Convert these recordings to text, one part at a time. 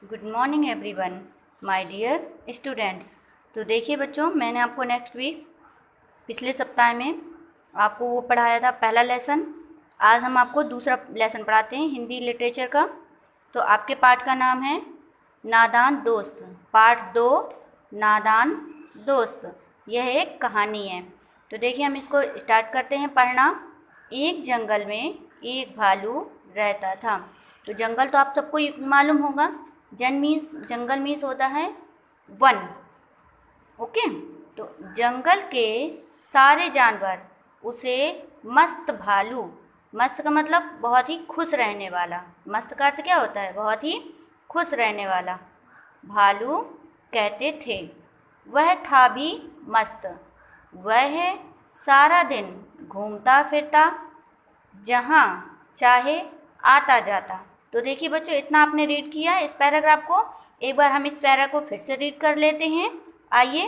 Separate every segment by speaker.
Speaker 1: Good morning everyone, my dear students. तो देखिए बच्चों, मैंने आपको नेक्स्ट वीक पिछले सप्ताह में आपको वो पढ़ाया था पहला लेसन। आज हम आपको दूसरा लेसन पढ़ाते हैं हिंदी लिटरेचर का। तो आपके पाठ का नाम है नादान दोस्त। पाठ 2, नादान दोस्त। यह एक कहानी है। तो देखिए हम इसको स्टार्ट करते हैं पढ़ना। एक जंगल में एक भालू रहता था। तो जंगल तो आप सबको मालूम होगा। जंगल मीन्स होता है वन। ओके। तो जंगल के सारे जानवर उसे मस्त भालू, मस्त का मतलब बहुत ही खुश रहने वाला, मस्त का अर्थ क्या होता है? बहुत ही खुश रहने वाला भालू कहते थे। वह था भी मस्त। वह सारा दिन घूमता फिरता, जहाँ चाहे आता जाता। तो देखिए बच्चों, इतना आपने रीड किया इस पैराग्राफ को। एक बार हम इस पैराग्राफ को फिर से रीड कर लेते हैं। आइए।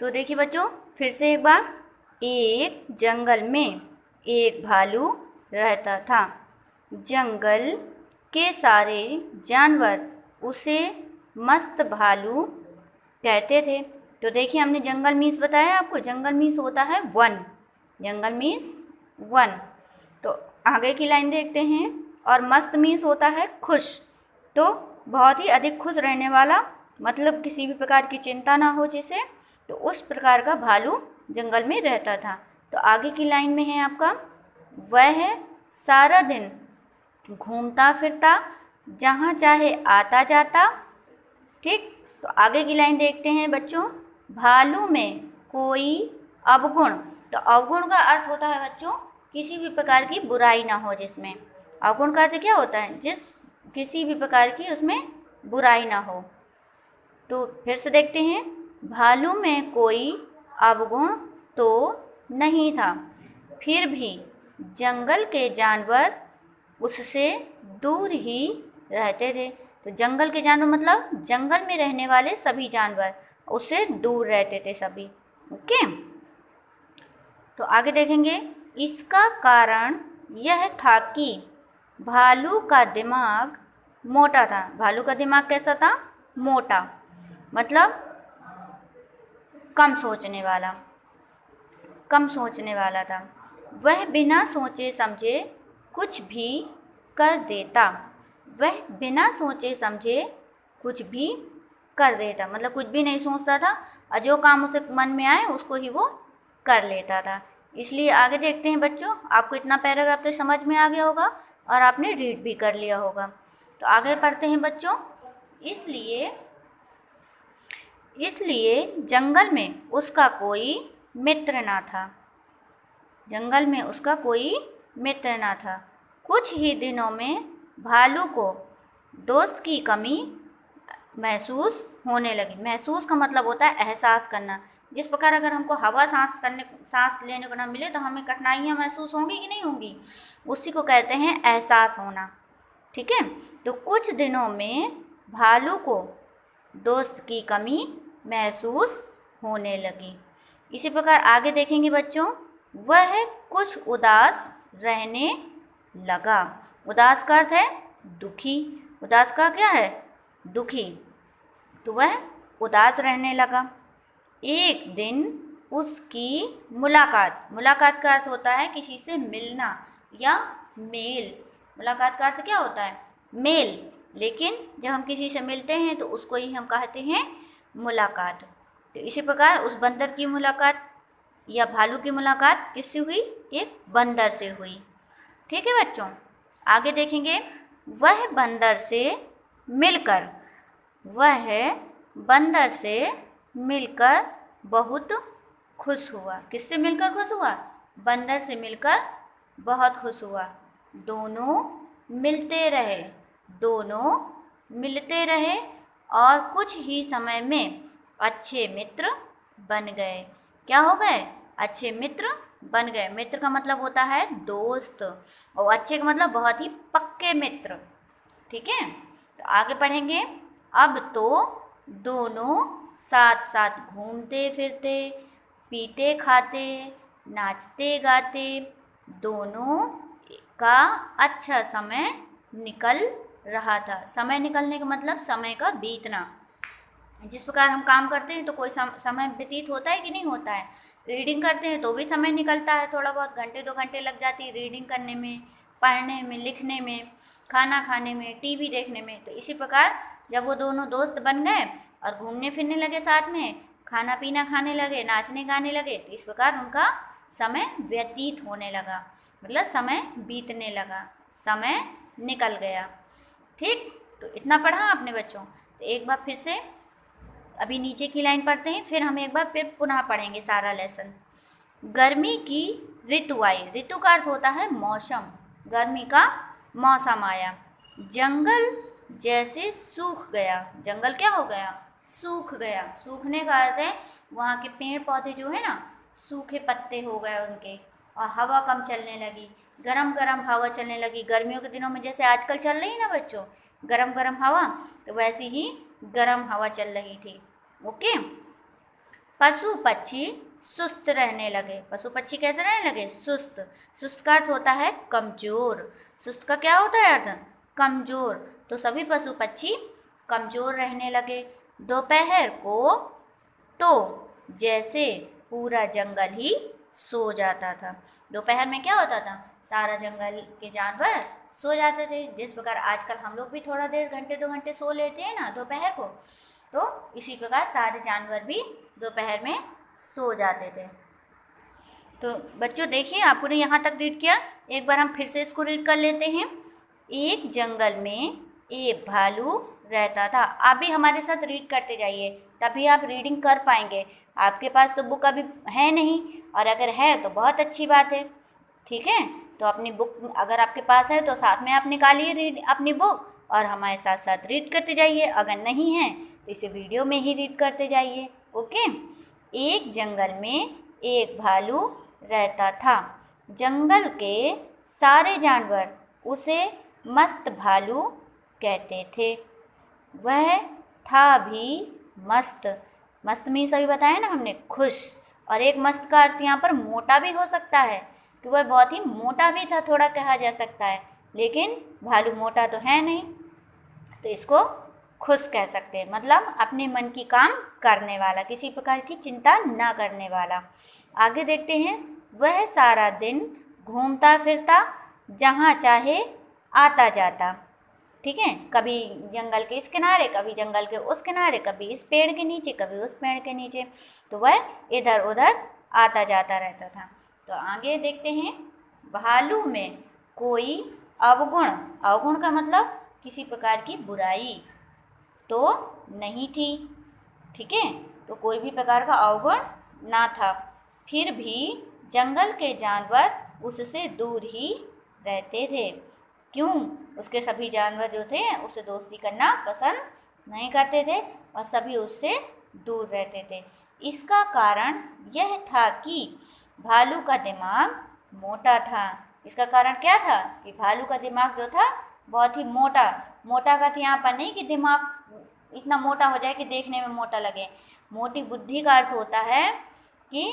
Speaker 1: तो देखिए बच्चों, फिर से एक बार। एक जंगल में एक भालू रहता था। जंगल के सारे जानवर उसे मस्त भालू कहते थे। तो देखिए हमने जंगल मीन्स बताया आपको। जंगल मीन्स होता है वन। जंगल मीन्स वन। तो आगे की लाइन देखते हैं। और मस्त मीन्स होता है खुश। तो बहुत ही अधिक खुश रहने वाला, मतलब किसी भी प्रकार की चिंता ना हो जिसे, तो उस प्रकार का भालू जंगल में रहता था। तो आगे की लाइन में है आपका, वह सारा दिन घूमता फिरता, जहाँ चाहे आता जाता। ठीक। तो आगे की लाइन देखते हैं बच्चों। भालू में कोई अवगुण। तो अवगुण का अर्थ होता है बच्चों किसी भी प्रकार की बुराई ना हो जिसमें। अवगुण का अर्थ क्या होता है? किसी भी प्रकार की उसमें बुराई ना हो। तो फिर से देखते हैं। भालू में कोई अवगुण तो नहीं था, फिर भी जंगल के जानवर उससे दूर ही रहते थे। तो जंगल के जानवर मतलब जंगल में रहने वाले सभी जानवर उससे दूर रहते थे सभी। ओके। तो आगे देखेंगे। इसका कारण यह था कि भालू का दिमाग मोटा था। भालू का दिमाग कैसा था? मोटा, मतलब कम सोचने वाला था। वह बिना सोचे समझे कुछ भी कर देता। मतलब कुछ भी नहीं सोचता था, और जो काम उसे मन में आए उसको ही वो कर लेता था। इसलिए आगे देखते हैं बच्चों। आपको इतना पैराग्राफ तो समझ में आ गया होगा और आपने रीड भी कर लिया होगा। तो आगे पढ़ते हैं बच्चों। इसलिए जंगल में उसका कोई मित्र ना था। कुछ ही दिनों में भालू को दोस्त की कमी महसूस होने लगी। महसूस का मतलब होता है एहसास करना। जिस प्रकार अगर हमको हवा सांस लेने को ना मिले तो हमें कठिनाइयाँ महसूस होंगी कि नहीं होंगी, उसी को कहते हैं एहसास होना। ठीक है। तो कुछ दिनों में भालू को दोस्त की कमी महसूस होने लगी। इसी प्रकार आगे देखेंगे बच्चों। वह कुछ उदास रहने लगा। उदास का अर्थ है दुखी। उदास का क्या है? दुखी। तो वह उदास रहने लगा। एक दिन उसकी मुलाकात का अर्थ होता है किसी से मिलना या मेल। मुलाकात का अर्थ क्या होता है? मेल। लेकिन जब हम किसी से मिलते हैं तो उसको ही हम कहते हैं मुलाकात। तो इसी प्रकार उस बंदर की मुलाकात या भालू की मुलाकात किससे हुई? एक बंदर से हुई। ठीक है बच्चों। आगे देखेंगे। वह बंदर से मिलकर बहुत खुश हुआ। किससे मिलकर खुश हुआ? बंदर से मिलकर बहुत खुश हुआ। दोनों मिलते रहे और कुछ ही समय में अच्छे मित्र बन गए। क्या हो गए? अच्छे मित्र बन गए। मित्र का मतलब होता है दोस्त, और अच्छे का मतलब बहुत ही पक्के मित्र। ठीक है। तो आगे पढ़ेंगे। अब तो दोनों साथ साथ घूमते फिरते, पीते खाते, नाचते गाते, दोनों का अच्छा समय निकल रहा था। समय निकलने का मतलब समय का बीतना। जिस प्रकार हम काम करते हैं तो कोई समय व्यतीत होता है कि नहीं होता है। रीडिंग करते हैं तो भी समय निकलता है, थोड़ा बहुत घंटे 2 घंटे लग जाती है रीडिंग करने में, पढ़ने में, लिखने में, खाना खाने में, टीवी देखने में। तो इसी प्रकार जब वो दोनों दोस्त बन गए और घूमने फिरने लगे साथ में, खाना पीना खाने लगे, नाचने गाने लगे, तो इस प्रकार उनका समय व्यतीत होने लगा, मतलब समय बीतने लगा, समय निकल गया। ठीक, तो इतना पढ़ा आपने बच्चों। तो एक बार फिर से अभी नीचे की लाइन पढ़ते हैं, फिर हम एक बार फिर पुनः पढ़ेंगे सारा लेसन। गर्मी की ऋतु आई। ऋतु का अर्थ होता है मौसम। गर्मी का मौसम आया। जंगल जैसे सूख गया। जंगल क्या हो गया? सूख गया। सूखने का अर्थ है वहाँ के पेड़ पौधे जो है ना, सूखे पत्ते हो गए उनके, और हवा कम चलने लगी, गरम गरम हवा चलने लगी। गर्मियों के दिनों में जैसे आजकल चल रही है ना बच्चों, गरम गरम हवा, तो वैसी ही गरम हवा चल रही थी। ओके। पशु पक्षी सुस्त रहने लगे। पशु पक्षी कैसे रहने लगे? सुस्त। सुस्त का अर्थ होता है कमजोर। सुस्त का क्या होता है अर्थ? कमजोर। तो सभी पशु पक्षी कमजोर रहने लगे। दोपहर को तो जैसे पूरा जंगल ही सो जाता था। दोपहर में क्या होता था? सारा जंगल के जानवर सो जाते थे। जिस प्रकार आजकल हम लोग भी थोड़ा देर, घंटे 2 घंटे सो लेते हैं ना दोपहर को, तो इसी प्रकार सारे जानवर भी दोपहर में सो जाते थे। तो बच्चों देखिए, आपको ने यहाँ तक रीड किया, एक बार हम फिर से इसको रीड कर लेते हैं। एक जंगल में एक भालू रहता था। आप भी हमारे साथ रीड करते जाइए, तभी आप रीडिंग कर पाएंगे। आपके पास तो बुक अभी है नहीं, और अगर है तो बहुत अच्छी बात है। ठीक है, तो अपनी बुक अगर आपके पास है तो साथ में आप निकालिए रीड अपनी बुक, और हमारे साथ साथ रीड करते जाइए। अगर नहीं है तो इसे वीडियो में ही रीड करते जाइए। ओके। एक जंगल में एक भालू रहता था। जंगल के सारे जानवर उसे मस्त भालू कहते थे। वह था भी मस्त। मस्त मीन्स अभी बताया ना हमने, खुश। और एक मस्त का अर्थ यहाँ पर मोटा भी हो सकता है, कि वह बहुत ही मोटा भी था, थोड़ा कहा जा सकता है। लेकिन भालू मोटा तो है नहीं, तो इसको खुश कह सकते हैं, मतलब अपने मन की काम करने वाला, किसी प्रकार की चिंता ना करने वाला। आगे देखते हैं। वह सारा दिन घूमता फिरता, जहाँ चाहे आता जाता। ठीक है, कभी जंगल के इस किनारे, कभी जंगल के उस किनारे, कभी इस पेड़ के नीचे, कभी उस पेड़ के नीचे, तो वह इधर उधर आता जाता रहता था। तो आगे देखते हैं। भालू में कोई अवगुण, अवगुण का मतलब किसी प्रकार की बुराई तो नहीं थी। ठीक है, तो कोई भी प्रकार का अवगुण ना था। फिर भी जंगल के जानवर उससे दूर ही रहते थे। क्यों? उसके सभी जानवर जो थे उससे दोस्ती करना पसंद नहीं करते थे, और सभी उससे दूर रहते थे। इसका कारण यह था कि भालू का दिमाग मोटा था। इसका कारण क्या था? कि भालू का दिमाग जो था बहुत ही मोटा। मोटा का यहाँ पर नहीं कि दिमाग इतना मोटा हो जाए कि देखने में मोटा लगे। मोटी बुद्धि का अर्थ होता है कि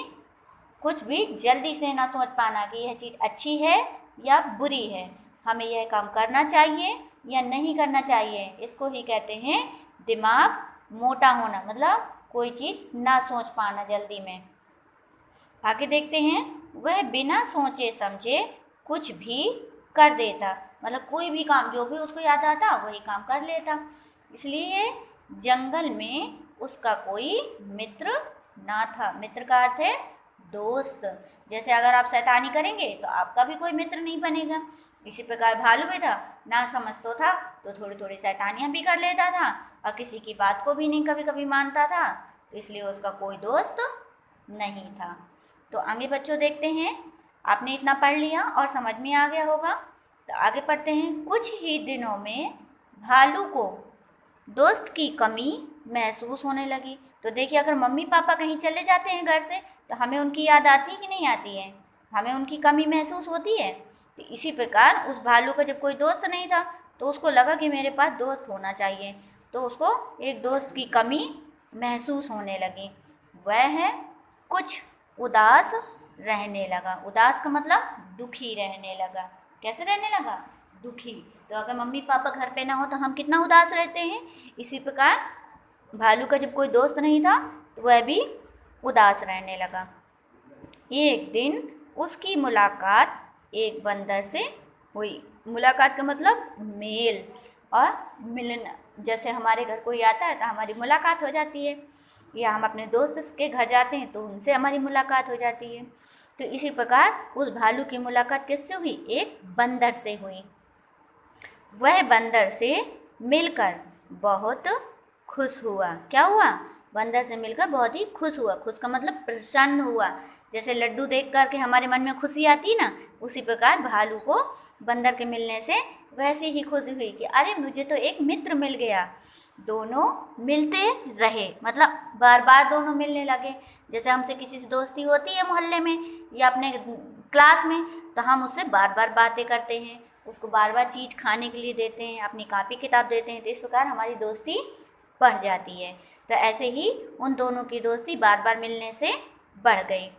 Speaker 1: कुछ भी जल्दी से ना सोच पाना कि यह चीज़ अच्छी है या बुरी है, हमें यह काम करना चाहिए या नहीं करना चाहिए, इसको ही कहते हैं दिमाग मोटा होना, मतलब कोई चीज़ ना सोच पाना जल्दी में। आगे देखते हैं। वह बिना सोचे समझे कुछ भी कर देता, मतलब कोई भी काम जो भी उसको याद आता वही काम कर लेता। इसलिए जंगल में उसका कोई मित्र ना था। मित्र का अर्थ है दोस्त। जैसे अगर आप शैतानी करेंगे तो आपका भी कोई मित्र नहीं बनेगा। इसी प्रकार भालू भी था, ना समझ तो था तो थोड़ी थोड़ी शैतानियाँ भी कर लेता था, और किसी की बात को भी नहीं कभी कभी मानता था, तो इसलिए उसका कोई दोस्त नहीं था। तो आगे बच्चों देखते हैं। आपने इतना पढ़ लिया और समझ में आ गया होगा, तो आगे पढ़ते हैं। कुछ ही दिनों में भालू को दोस्त की कमी महसूस होने लगी। तो देखिए, अगर मम्मी पापा कहीं चले जाते हैं घर से तो हमें उनकी याद आती है कि नहीं आती है? हमें उनकी कमी महसूस होती है। तो इसी प्रकार उस भालू का जब कोई दोस्त नहीं था तो उसको लगा कि मेरे पास दोस्त होना चाहिए, तो उसको एक दोस्त की कमी महसूस होने लगी। वह कुछ उदास रहने लगा। उदास का मतलब दुखी रहने लगा। कैसे रहने लगा? दुखी। तो अगर मम्मी पापा घर पे ना हो तो हम कितना उदास रहते हैं। इसी प्रकार भालू का जब कोई दोस्त नहीं था तो वह भी उदास रहने लगा। एक दिन उसकी मुलाकात एक बंदर से हुई। मुलाकात का मतलब मेल और मिलन। जैसे हमारे घर कोई आता है तो हमारी मुलाकात हो जाती है, या हम अपने दोस्त के घर जाते हैं तो उनसे हमारी मुलाकात हो जाती है। तो इसी प्रकार उस भालू की मुलाकात किससे हुई? एक बंदर से हुई। वह बंदर से मिलकर बहुत खुश हुआ। क्या हुआ? बंदर से मिलकर बहुत ही खुश हुआ। खुश का मतलब प्रसन्न हुआ। जैसे लड्डू देख कर के हमारे मन में खुशी आती है ना, उसी प्रकार भालू को बंदर के मिलने से वैसे ही खुशी हुई कि अरे मुझे तो एक मित्र मिल गया। दोनों मिलते रहे, मतलब बार बार दोनों मिलने लगे। जैसे हमसे किसी से दोस्ती होती है मोहल्ले में या अपने क्लास में, तो हम उससे बार बार बातें करते हैं, उसको बार बार चीज़ खाने के लिए देते हैं, अपनी कापी किताब देते हैं। तो इस प्रकार हमारी दोस्ती बढ़ जाती है। तो ऐसे ही उन दोनों की दोस्ती बार बार मिलने से बढ़ गई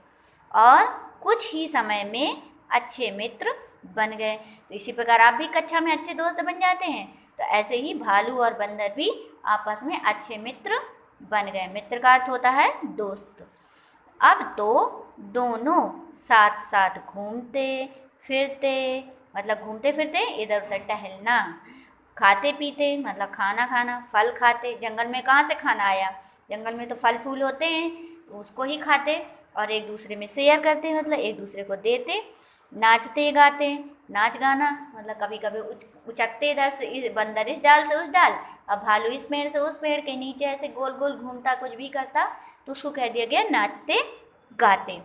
Speaker 1: और कुछ ही समय में अच्छे मित्र बन गए। तो इसी प्रकार आप भी कक्षा में अच्छे दोस्त बन जाते हैं। तो ऐसे ही भालू और बंदर भी आपस में अच्छे मित्र बन गए। मित्र का अर्थ होता है दोस्त। अब तो दोनों साथ साथ घूमते फिरते, मतलब घूमते फिरते इधर उधर टहलना, खाते पीते मतलब खाना खाना, फल खाते। जंगल में कहाँ से खाना आया? जंगल में तो फल फूल होते हैं, तो उसको ही खाते और एक दूसरे में शेयर करते, मतलब एक दूसरे को देते। नाचते गाते, नाच गाना मतलब कभी कभी उचकते इधर से, बंदर इस डाल से उस डाल, अब भालू इस पेड़ से उस पेड़ के नीचे ऐसे गोल गोल घूमता, कुछ भी करता, तो उसको कह दिया गया नाचते गाते।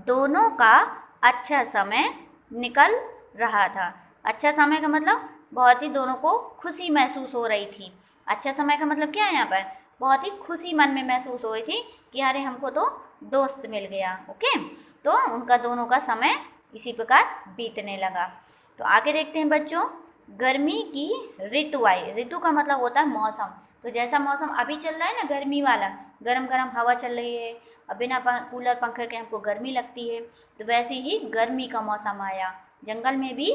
Speaker 1: दोनों का अच्छा समय निकल रहा था। अच्छा समय का मतलब बहुत ही दोनों को खुशी महसूस हो रही थी। अच्छा समय का मतलब क्या है? यहाँ पर बहुत ही खुशी मन में महसूस हो रही थी कि अरे हमको तो दोस्त मिल गया। ओके, तो उनका दोनों का समय इसी प्रकार बीतने लगा। तो आगे देखते हैं बच्चों, गर्मी की ऋतु आई। ऋतु का मतलब होता है मौसम। तो जैसा मौसम अभी चल रहा है ना, गर्मी वाला, गरम गरम हवा चल रही है, अब बिना कूलर पंखे के हमको गर्मी लगती है, तो वैसे ही गर्मी का मौसम आया। जंगल में भी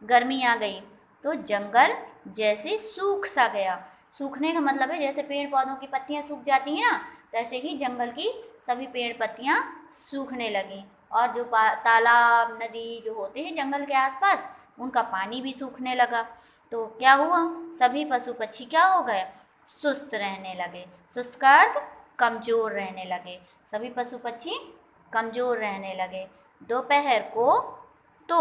Speaker 1: गर्मी आ गई, तो जंगल जैसे सूख सा गया। सूखने का मतलब है जैसे पेड़ पौधों की पत्तियां सूख जाती हैं ना, तो ऐसे ही जंगल की सभी पेड़ पत्तियां सूखने लगी। और जो तालाब नदी जो होते हैं जंगल के आसपास, उनका पानी भी सूखने लगा। तो क्या हुआ? सभी पशु पक्षी क्या हो गए? सुस्त रहने लगे। सुस्त का अर्थ कमज़ोर रहने लगे। सभी पशु पक्षी कमज़ोर रहने लगे। दोपहर को तो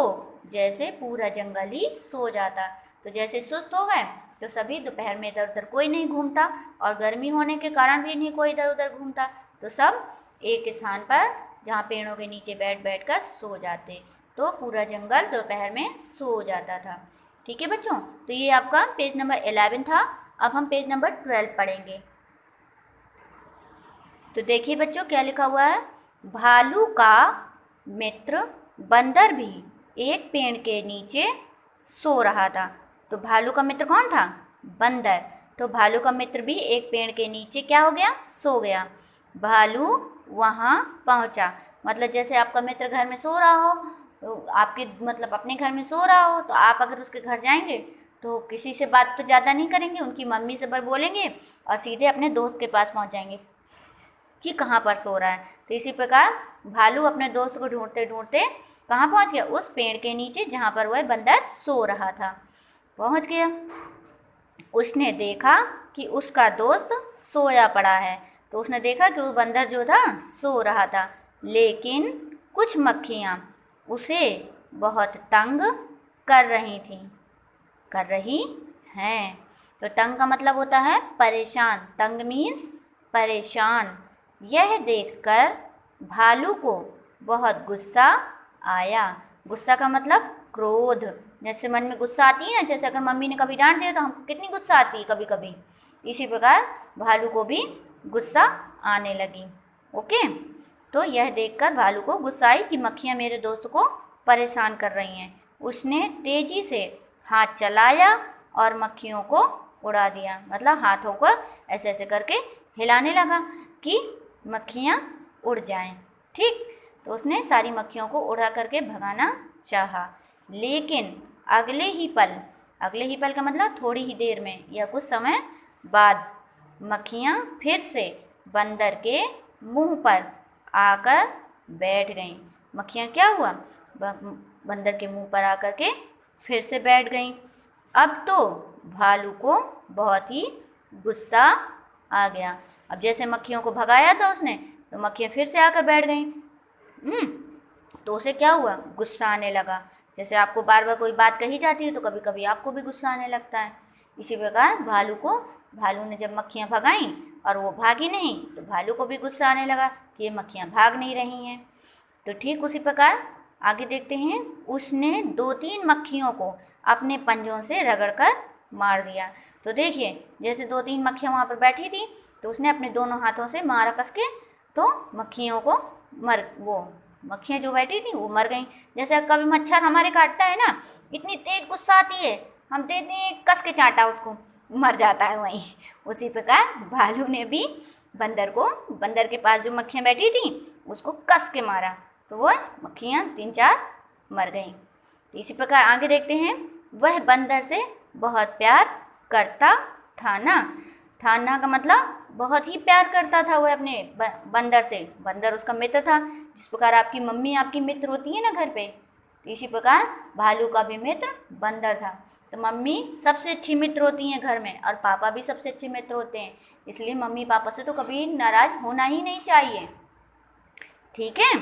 Speaker 1: जैसे पूरा जंगल ही सो जाता। तो जैसे सुस्त हो गए तो सभी दोपहर में इधर उधर कोई नहीं घूमता, और गर्मी होने के कारण भी नहीं कोई इधर उधर घूमता। तो सब एक स्थान पर जहाँ पेड़ों के नीचे बैठ बैठ कर सो जाते। तो पूरा जंगल दोपहर में सो जाता था। ठीक है बच्चों, तो ये आपका पेज नंबर 11 था। अब हम पेज नंबर 12 पढ़ेंगे। तो देखिए बच्चों क्या लिखा हुआ है। भालू का मित्र बंदर भी एक पेड़ के नीचे सो रहा था। तो भालू का मित्र कौन था? बंदर। तो भालू का मित्र भी एक पेड़ के नीचे क्या हो गया? सो गया। भालू वहाँ पहुँचा, मतलब जैसे आपका मित्र घर में सो रहा हो, तो आपके मतलब अपने घर में सो रहा हो, तो आप अगर उसके घर जाएंगे तो किसी से बात तो ज़्यादा नहीं करेंगे, उनकी मम्मी से बर बोलेंगे और सीधे अपने दोस्त के पास पहुँच जाएंगे कि कहाँ पर सो रहा है। तो इसी प्रकार भालू अपने दोस्त को ढूंढते ढूंढते कहाँ पहुँच गया? उस पेड़ के नीचे जहाँ पर वह बंदर सो रहा था पहुँच गया। उसने देखा कि उसका दोस्त सोया पड़ा है। तो उसने देखा कि वो बंदर जो था सो रहा था, लेकिन कुछ मक्खियाँ उसे बहुत तंग कर रही थीं, कर रही हैं। तो तंग का मतलब होता है परेशान। तंग मीन्स परेशान। यह देखकर भालू को बहुत गुस्सा आया। गुस्सा का मतलब क्रोध। जैसे मन में गुस्सा आती है ना, जैसे अगर मम्मी ने कभी डांट दिया तो हमको कितनी गुस्सा आती है कभी कभी, इसी प्रकार भालू को भी गुस्सा आने लगी। ओके, तो यह देखकर भालू को गुस्सा आई कि मक्खियाँ मेरे दोस्त को परेशान कर रही हैं। उसने तेजी से हाथ चलाया और मक्खियों को उड़ा दिया, मतलब हाथों को ऐसे ऐसे करके हिलाने लगा कि मक्खियाँ उड़ जाएं। ठीक, तो उसने सारी मक्खियों को उड़ा करके भगाना चाहा, लेकिन अगले ही पल का मतलब थोड़ी ही देर में या कुछ समय बाद मक्खियाँ फिर से बंदर के मुंह पर आकर बैठ गईं। मक्खियाँ क्या हुआ, बंदर के मुंह पर आकर के फिर से बैठ गईं। अब तो भालू को बहुत ही गुस्सा आ गया। अब जैसे मक्खियों को भगाया था उसने, तो मक्खियाँ फिर से आकर बैठ गईं। तो उसे क्या हुआ, गुस्सा आने लगा। जैसे आपको बार बार कोई बात कही जाती है तो कभी कभी आपको भी गुस्सा आने लगता है। इसी प्रकार भालू ने जब मक्खियाँ भगाईं और वो भागी नहीं, तो भालू को भी गुस्सा आने लगा कि ये मक्खियाँ भाग नहीं रही हैं। तो ठीक उसी प्रकार आगे देखते हैं, उसने 2-3 मक्खियों को अपने पंजों से रगड़कर मार दिया। तो देखिए, जैसे 2-3 मक्खियाँ वहाँ पर बैठी थी, तो उसने अपने दोनों हाथों से मारा कस के, तो मक्खियों को मक्खियाँ जो बैठी थी वो मर गईं। जैसे कभी मच्छर हमारे काटता है ना, इतनी तेज गुस्सा आती है, हम देते हैं कस के चांटा, उसको मर जाता है वहीं। उसी प्रकार भालू ने भी बंदर के पास जो मक्खियाँ बैठी थी उसको कस के मारा, तो वो मक्खियाँ 3-4 मर गईं। तो इसी प्रकार आगे देखते हैं, वह बंदर से बहुत प्यार करता था ना का मतलब बहुत ही प्यार करता था वह अपने बंदर से। बंदर उसका मित्र था, जिस प्रकार आपकी मम्मी आपकी मित्र होती है ना घर पे, तो इसी प्रकार भालू का भी मित्र बंदर था। तो मम्मी सबसे अच्छी मित्र होती हैं घर में, और पापा भी सबसे अच्छे मित्र होते हैं, इसलिए मम्मी पापा से तो कभी नाराज़ होना ही नहीं चाहिए, ठीक है।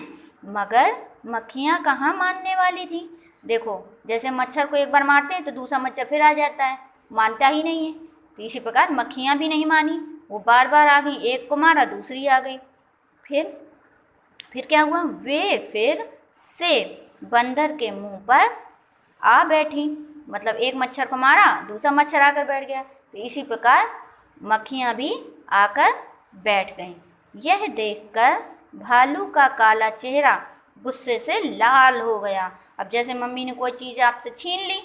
Speaker 1: मगर मक्खियाँ कहाँ मानने वाली थी। देखो, जैसे मच्छर को एक बार मारते हैं तो दूसरा मच्छर फिर आ जाता है, मानता ही नहीं है। तो इसी प्रकार मक्खियाँ भी नहीं मानी, वो बार बार आ गई, एक को मारा दूसरी आ गई। फिर क्या हुआ, वे फिर से बंदर के मुंह पर आ बैठी। मतलब एक मच्छर को मारा, दूसरा मच्छर आकर बैठ गया। तो इसी प्रकार मक्खियाँ भी आकर बैठ गईं। यह देखकर भालू का काला चेहरा गुस्से से लाल हो गया। अब जैसे मम्मी ने कोई चीज़ आपसे छीन ली,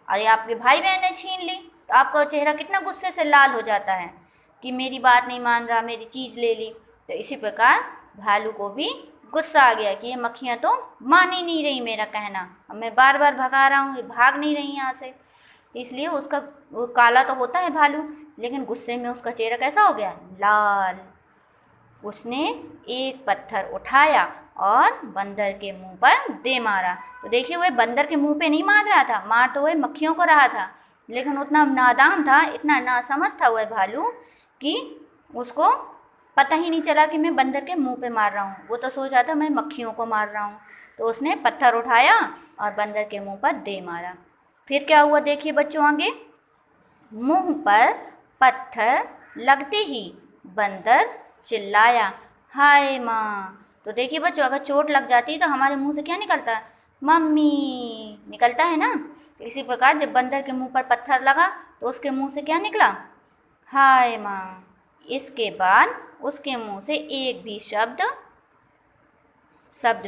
Speaker 1: और आपके भाई बहन ने छीन ली, तो आपका चेहरा कितना गुस्से से लाल हो जाता है कि मेरी बात नहीं मान रहा, मेरी चीज़ ले ली। तो इसी प्रकार भालू को भी गुस्सा आ गया कि ये मक्खियाँ तो मान ही नहीं रही मेरा कहना, अब मैं बार बार भगा रहा हूँ, ये भाग नहीं रही यहाँ से। तो इसलिए वो काला तो होता है भालू, लेकिन गुस्से में उसका चेहरा कैसा हो गया, लाल। उसने एक पत्थर उठाया और बंदर के मुंह पर दे मारा। तो देखिए, वह बंदर के मुंह पे नहीं मार रहा था, मार तो वह मक्खियों को रहा था, लेकिन उतना नादान था, इतना नासमझ था वह भालू कि उसको पता ही नहीं चला कि मैं बंदर के मुंह पे मार रहा हूँ। वो तो सोच रहा था मैं मक्खियों को मार रहा हूँ। तो उसने पत्थर उठाया और बंदर के मुंह पर दे मारा। फिर क्या हुआ देखिए बच्चों आगे, मुंह पर पत्थर लगते ही बंदर चिल्लाया, हाय माँ। तो देखिए बच्चों, अगर चोट लग जाती है तो हमारे मुंह से क्या निकलता है, मम्मी निकलता है ना। तो इसी प्रकार जब बंदर के मुंह पर पत्थर लगा तो उसके मुंह से क्या निकला, हाय माँ। इसके बाद उसके मुंह से एक भी शब्द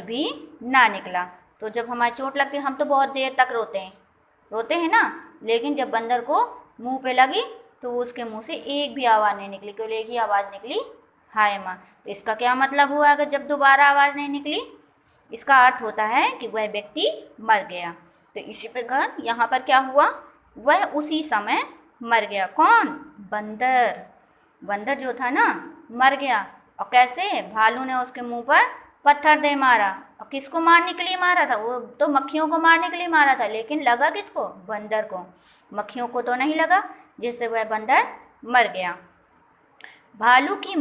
Speaker 1: भी ना निकला। तो जब हमारी चोट लगती है हम तो बहुत देर तक रोते हैं ना, लेकिन जब बंदर को मुंह पे लगी तो उसके मुंह से एक भी आवाज़ नहीं निकली, केवल एक ही आवाज़ निकली, हाय माँ। तो इसका क्या मतलब हुआ, अगर जब दोबारा आवाज़ नहीं निकली, इसका अर्थ होता है कि वह व्यक्ति मर गया। तो इसी प्रकार यहाँ पर क्या हुआ, वह उसी समय मर गया। कौन, बंदर जो था ना मर गया। और कैसे, भालू ने उसके मुंह पर पत्थर दे मारा। और किसको मारने के लिए मारा था, वो तो मक्खियों को मारने के लिए मारा था, लेकिन लगा किसको, बंदर को, मक्खियों को तो नहीं लगा, जिससे वह बंदर मर गया। भालू की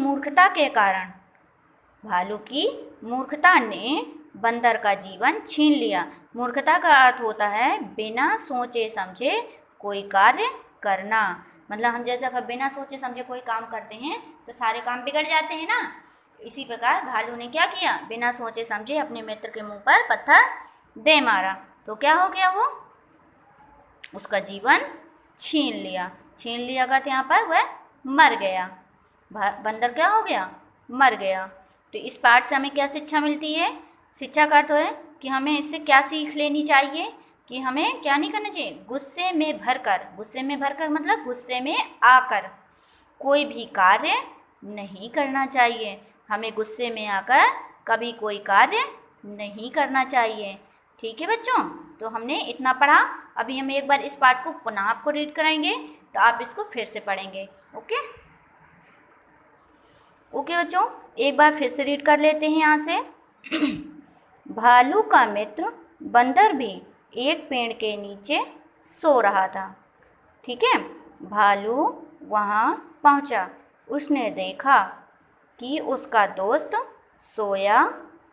Speaker 1: मूर्खता ने बंदर का जीवन छीन लिया। मूर्खता का अर्थ होता है बिना सोचे समझे कोई कार्य करना। मतलब हम जैसे अगर बिना सोचे समझे कोई काम करते हैं तो सारे काम बिगड़ जाते हैं ना। इसी प्रकार भालू ने क्या किया, बिना सोचे समझे अपने मित्र के मुंह पर पत्थर दे मारा। तो क्या हो गया, वो उसका जीवन छीन लिया अगर यहाँ पर वह मर गया। बंदर क्या हो गया, मर गया। तो इस पाठ से हमें क्या शिक्षा मिलती है, शिक्षा का अर्थ है कि हमें इससे क्या सीख लेनी चाहिए कि हमें क्या नहीं करना चाहिए, गुस्से में भरकर मतलब गुस्से में आकर कोई भी कार्य नहीं करना चाहिए। हमें गुस्से में आकर कभी कोई कार्य नहीं करना चाहिए। ठीक है बच्चों, तो हमने इतना पढ़ा। अभी हम एक बार इस पार्ट को पुनः आपको रीड कराएंगे, तो आप इसको फिर से पढ़ेंगे। ओके ओके बच्चों, एक बार फिर से रीड कर लेते हैं यहाँ से। भालू का मित्र बंदर भी एक पेड़ के नीचे सो रहा था। ठीक है, भालू वहाँ पहुँचा। उसने देखा कि उसका दोस्त सोया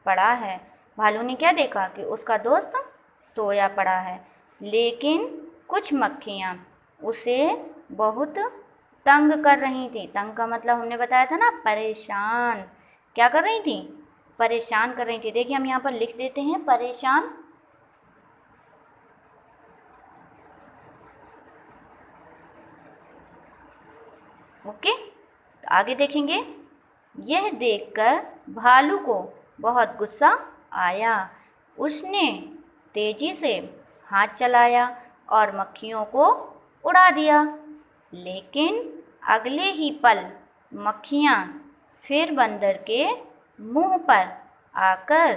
Speaker 1: पड़ा है। भालू ने क्या देखा कि उसका दोस्त सोया पड़ा है, लेकिन कुछ मक्खियाँ उसे बहुत तंग कर रही थी। तंग का मतलब हमने बताया था ना, परेशान। क्या कर रही थी? परेशान कर रही थी। देखिए हम यहाँ पर लिख देते हैं परेशान। ओके, तो आगे देखेंगे। यह देखकर भालू को बहुत गुस्सा आया। उसने तेजी से हाथ चलाया और मक्खियों को उड़ा दिया, लेकिन अगले ही पल मक्खियाँ फिर बंदर के मुंह पर आकर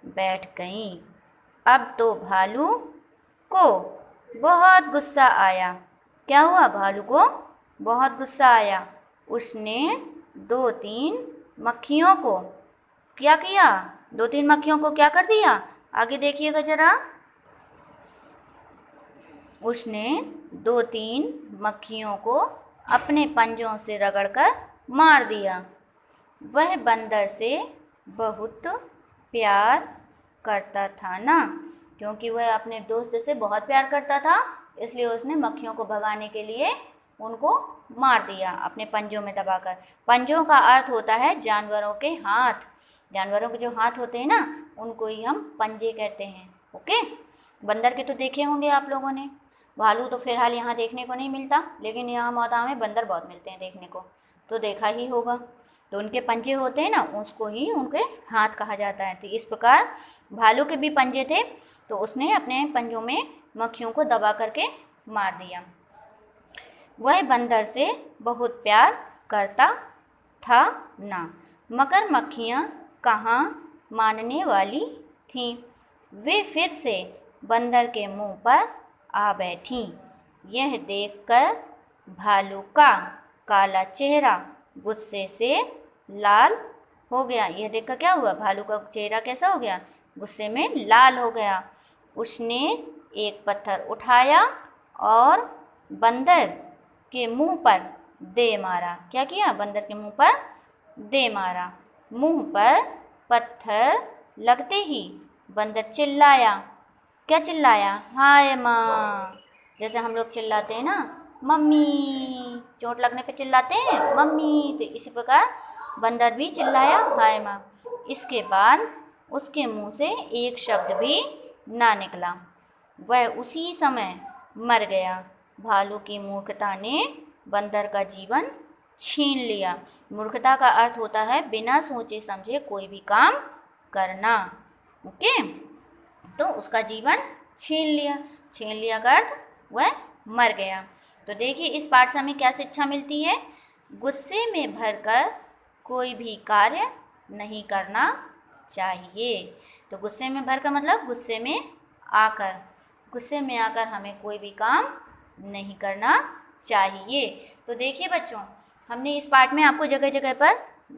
Speaker 1: बैठ गईं। अब तो भालू को बहुत गुस्सा आया। क्या हुआ? भालू को बहुत गुस्सा आया। उसने 2-3 मक्खियों को क्या किया? 2-3 मक्खियों को क्या कर दिया? आगे देखिएगा जरा। उसने 2-3 मक्खियों को अपने पंजों से रगड़कर मार दिया। वह बंदर से बहुत प्यार करता था ना, क्योंकि वह अपने दोस्त से बहुत प्यार करता था, इसलिए उसने मक्खियों को भगाने के लिए उनको मार दिया अपने पंजों में दबाकर। पंजों का अर्थ होता है जानवरों के हाथ। जानवरों के जो हाथ होते हैं ना, उनको ही हम पंजे कहते हैं। ओके, बंदर के तो देखे होंगे आप लोगों ने। भालू तो फिलहाल यहाँ देखने को नहीं मिलता, लेकिन यहाँ मौदा में बंदर बहुत मिलते हैं देखने को, तो देखा ही होगा। तो उनके पंजे होते हैं ना, उसको ही उनके हाथ कहा जाता है। तो इस प्रकार भालू के भी पंजे थे, तो उसने अपने पंजों में मक्खियों को दबा करके मार दिया। वह बंदर से बहुत प्यार करता था ना, मगर मक्खियाँ कहाँ मानने वाली थीं। वे फिर से बंदर के मुंह पर आ बैठीं। यह देखकर भालू का काला चेहरा गुस्से से लाल हो गया। यह देखकर क्या हुआ? भालू का चेहरा कैसा हो गया? गुस्से में लाल हो गया। उसने एक पत्थर उठाया और बंदर के मुंह पर दे मारा। क्या किया? बंदर के मुंह पर दे मारा। मुंह पर पत्थर लगते ही बंदर चिल्लाया। क्या चिल्लाया? हाय माँ। जैसे हम लोग चिल्लाते हैं ना, मम्मी, चोट लगने पे चिल्लाते हैं मम्मी, तो इसी प्रकार बंदर भी चिल्लाया हाय माँ। इसके बाद उसके मुंह से एक शब्द भी ना निकला। वह उसी समय मर गया। भालू की मूर्खता ने बंदर का जीवन छीन लिया। मूर्खता का अर्थ होता है बिना सोचे समझे कोई भी काम करना। ओके, तो उसका जीवन छीन लिया। छीन लिया का अर्थ वह मर गया। तो देखिए इस पाठ से हमें क्या शिक्षा मिलती है? गुस्से में भरकर कोई भी कार्य नहीं करना चाहिए। तो गुस्से में भरकर मतलब गुस्से में आकर हमें कोई भी काम नहीं करना चाहिए। तो देखिए बच्चों, हमने इस पाठ में आपको जगह जगह पर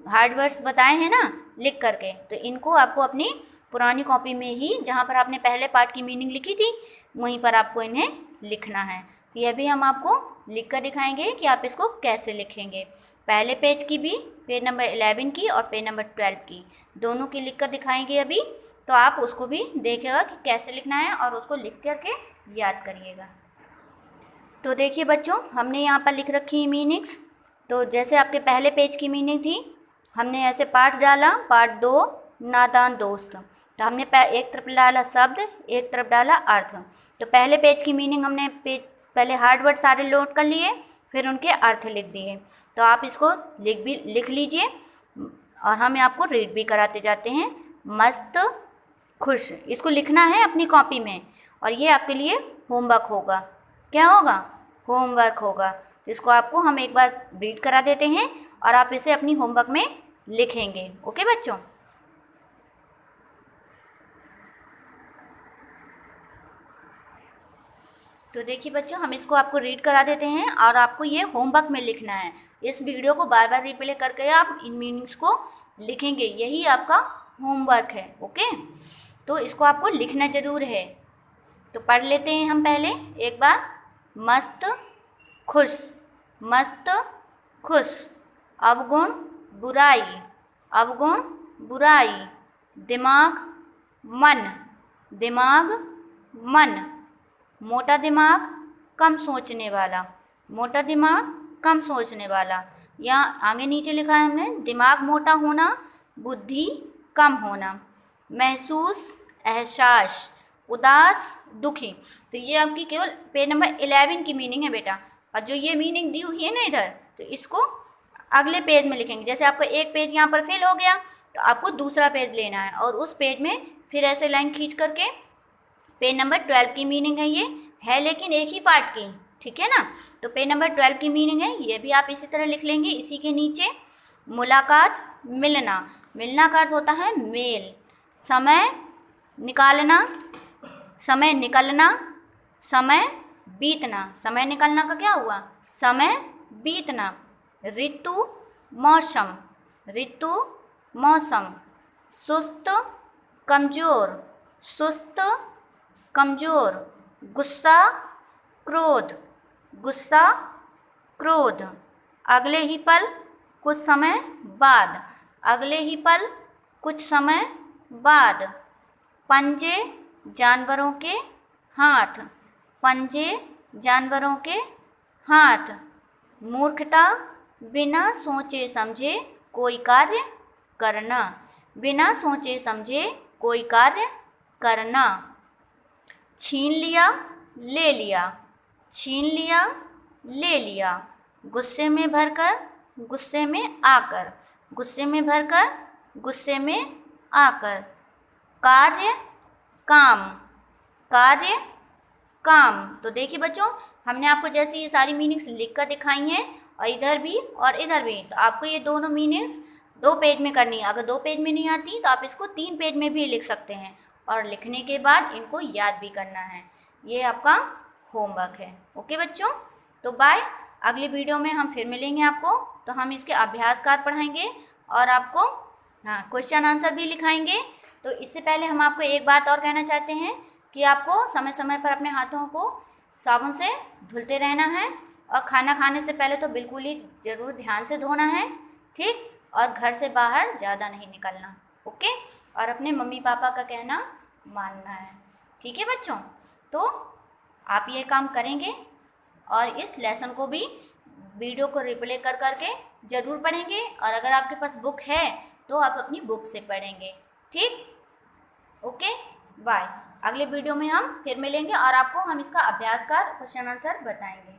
Speaker 1: हार्ड वर्ड्स बताए हैं ना लिख करके, तो इनको आपको अपनी पुरानी कॉपी में ही, जहाँ पर आपने पहले पाठ की मीनिंग लिखी थी, वहीं पर आपको इन्हें लिखना है। तो यह भी हम आपको लिख कर दिखाएंगे कि आप इसको कैसे लिखेंगे। पहले पेज की भी, पेज नंबर 11 की और पेज नंबर 12 की, दोनों की लिख कर दिखाएंगे अभी। तो आप उसको भी देखिएगा कि कैसे लिखना है और उसको लिख करके याद करिएगा। तो देखिए बच्चों, हमने यहाँ पर लिख रखी है मीनिंग्स। तो जैसे आपके पहले पेज की मीनिंग थी, हमने ऐसे पाठ डाला, पार्ट 2 नादान दोस्त। तो हमने एक तरफ डाला शब्द, एक तरफ डाला अर्थ। तो पहले पेज की मीनिंग हमने पहले हार्ड वर्ड सारे नोट कर लिए, फिर उनके अर्थ लिख दिए। तो आप इसको लिख लीजिए और हम आपको रीड भी कराते जाते हैं। मस्त खुश, इसको लिखना है अपनी कॉपी में, और ये आपके लिए होमवर्क होगा। क्या होगा? होमवर्क होगा। तो इसको आपको हम एक बार रीड करा देते हैं और आप इसे अपनी होमवर्क में लिखेंगे। ओके बच्चों? तो देखिए बच्चों, हम इसको आपको रीड करा देते हैं और आपको ये होमवर्क में लिखना है। इस वीडियो को बार बार रिप्ले करके आप इन मीनिंग्स को लिखेंगे, यही आपका होमवर्क है। ओके, तो इसको आपको लिखना ज़रूर है। तो पढ़ लेते हैं हम पहले एक बार। मस्त खुश, मस्त खुश। अवगुण बुराई, अवगुण बुराई। दिमाग मन, दिमाग मन। मोटा दिमाग कम सोचने वाला, मोटा दिमाग कम सोचने वाला। यहाँ आगे नीचे लिखा है हमने, दिमाग मोटा होना, बुद्धि कम होना। महसूस एहसास, उदास दुखी। तो ये आपकी केवल पेज नंबर 11 की मीनिंग है बेटा। और जो ये मीनिंग दी हुई है ना इधर, तो इसको अगले पेज में लिखेंगे। जैसे आपका एक पेज यहाँ पर फिल हो गया, तो आपको दूसरा पेज लेना है और उस पेज में फिर ऐसे लाइन खींच करके पेज नंबर 12 की मीनिंग है, ये है लेकिन एक ही पार्ट की, ठीक है ना। तो पेज नंबर 12 की मीनिंग है, ये भी आप इसी तरह लिख लेंगे। इसी के नीचे मुलाकात मिलना, मिलना का अर्थ होता है मेल। समय निकालना, समय निकलना, समय बीतना। समय निकलना का क्या हुआ, समय बीतना। ऋतु मौसम, ऋतु मौसम। सुस्त कमज़ोर, सुस्त कमज़ोर। गुस्सा क्रोध, गुस्सा क्रोध। अगले ही पल कुछ समय बाद, अगले ही पल कुछ समय बाद। पंजे जानवरों के हाथ, पंजे जानवरों के हाथ। मूर्खता बिना सोचे समझे कोई कार्य करना, बिना सोचे समझे कोई कार्य करना। छीन लिया ले लिया, छीन लिया ले लिया। गुस्से में भरकर, गुस्से में आकर, गुस्से में भरकर, गुस्से में आकर। कार्य काम, कार्य काम। तो देखिए बच्चों, हमने आपको जैसे ये सारी मीनिंग्स लिख कर दिखाई हैं और इधर भी और इधर भी, तो आपको ये दोनों मीनिंग्स 2 पेज में करनी है। अगर 2 पेज में नहीं आती तो आप इसको 3 पेज में भी लिख सकते हैं और लिखने के बाद इनको याद भी करना है। ये आपका होमवर्क है। ओके बच्चों, तो बाय। अगली वीडियो में हम फिर मिलेंगे आपको, तो हम इसके अभ्यास कार्य पढ़ाएंगे और आपको क्वेश्चन आंसर भी लिखाएंगे। तो इससे पहले हम आपको एक बात और कहना चाहते हैं कि आपको समय समय पर अपने हाथों को साबुन से धुलते रहना है और खाना खाने से पहले तो बिल्कुल ही ज़रूर ध्यान से धोना है, ठीक। और घर से बाहर ज़्यादा नहीं निकलना, ओके। और अपने मम्मी पापा का कहना मानना है, ठीक है बच्चों। तो आप ये काम करेंगे और इस लेसन को भी वीडियो को रिप्ले कर करके ज़रूर पढ़ेंगे। और अगर आपके पास बुक है तो आप अपनी बुक से पढ़ेंगे, ठीक। Okay, bye. अगले वीडियो में हम फिर मिलेंगे और आपको हम इसका अभ्यास का क्वेश्चन आंसर बताएंगे।